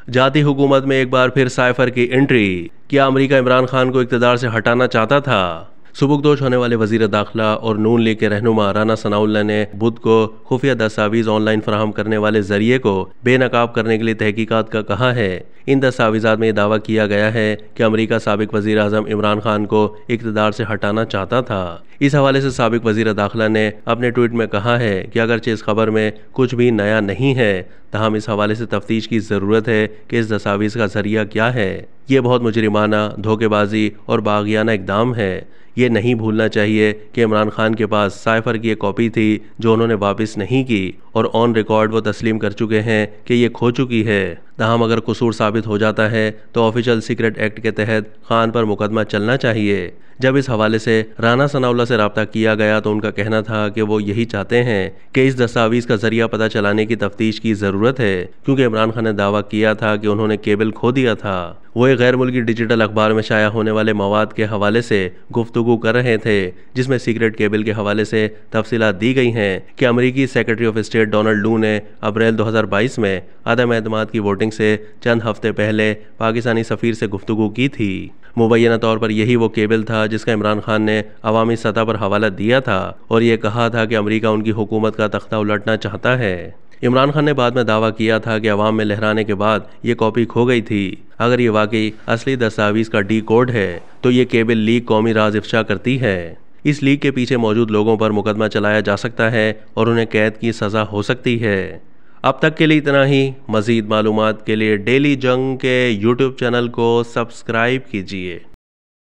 जाती हुकूमत में एक बार फिर साइफर की एंट्री। क्या अमेरिका इमरान खान को इक़्तिदार से हटाना चाहता था? सुबुकदोश होने वाले वजीर दाखिला और नून लीग के रहनुमा राना सनाउल्लाह ने बुध को खुफिया दस्तावेज ऑनलाइन फराहम करने वाले जरिए को बेनकाब करने के लिए तहकीकात का कहा है। इन दस्तावेजात में यह दावा किया गया है कि अमेरिका साबिक वजीर आज़म इमरान खान को इक़्तिदार से हटाना चाहता था। इस हवाले से साबिक वजीर दाखिला ने अपने ट्वीट में कहा है कि अगरचे इस खबर में कुछ भी नया नहीं है, तहम इस हवाले से तफ्तीश की ज़रूरत है कि इस दस्तावेज़ का जरिया क्या है। ये बहुत मुजरिमाना, धोखेबाजी और बागियाना इकदाम है। ये नहीं भूलना चाहिए कि इमरान खान के पास साइफर की एक कॉपी थी जो उन्होंने वापस नहीं की और ऑन रिकॉर्ड वो तस्लीम कर चुके हैं कि ये खो चुकी है। तहम अगर कसूर साबित हो जाता है तो ऑफिशियल सीक्रेट एक्ट के तहत खान पर मुकदमा चलना चाहिए। जब इस हवाले से राना सनाउल्लाह से रब्ता किया गया तो उनका कहना था कि वो यही चाहते हैं कि इस दस्तावेज का जरिया पता चलाने की तफ्तीश की ज़रूरत है, क्योंकि इमरान खान ने दावा किया था कि उन्होंने केबल खो दिया था। वो एक गैर मुल्की डिजिटल अखबार में शाया होने वाले मवाद के हवाले से गुफ्तगू कर रहे थे, जिसमें सीक्रेट केबल के हवाले से तफसीलात दी गई हैं कि अमेरिकी सेक्रेटरी ऑफ स्टेट डोनाल्ड लू ने अप्रैल 2022 में अदम एतमाद की वोटिंग से चंद हफ्ते पहले पाकिस्तानी सफ़ीर से गुफ्तगू की थी। मुबैना तौर पर यही वो केबल था जिसका इमरान खान ने अवामी सतह पर हवाला दिया था और ये कहा था कि अमेरिका उनकी हुकूमत का तख्ता उलटना चाहता है। इमरान खान ने बाद में दावा किया था कि अवाम में लहराने के बाद ये कॉपी खो गई थी। अगर ये वाकई असली दस्तावेज का डी कोड है तो ये केबल लीक कौमी राज इफ्शा करती है। इस लीक के पीछे मौजूद लोगों पर मुकदमा चलाया जा सकता है और उन्हें कैद की सज़ा हो सकती है। अब तक के लिए इतना ही। मज़ीद मालूमात के लिए डेली जंग के यूट्यूब चैनल को सब्सक्राइब कीजिए।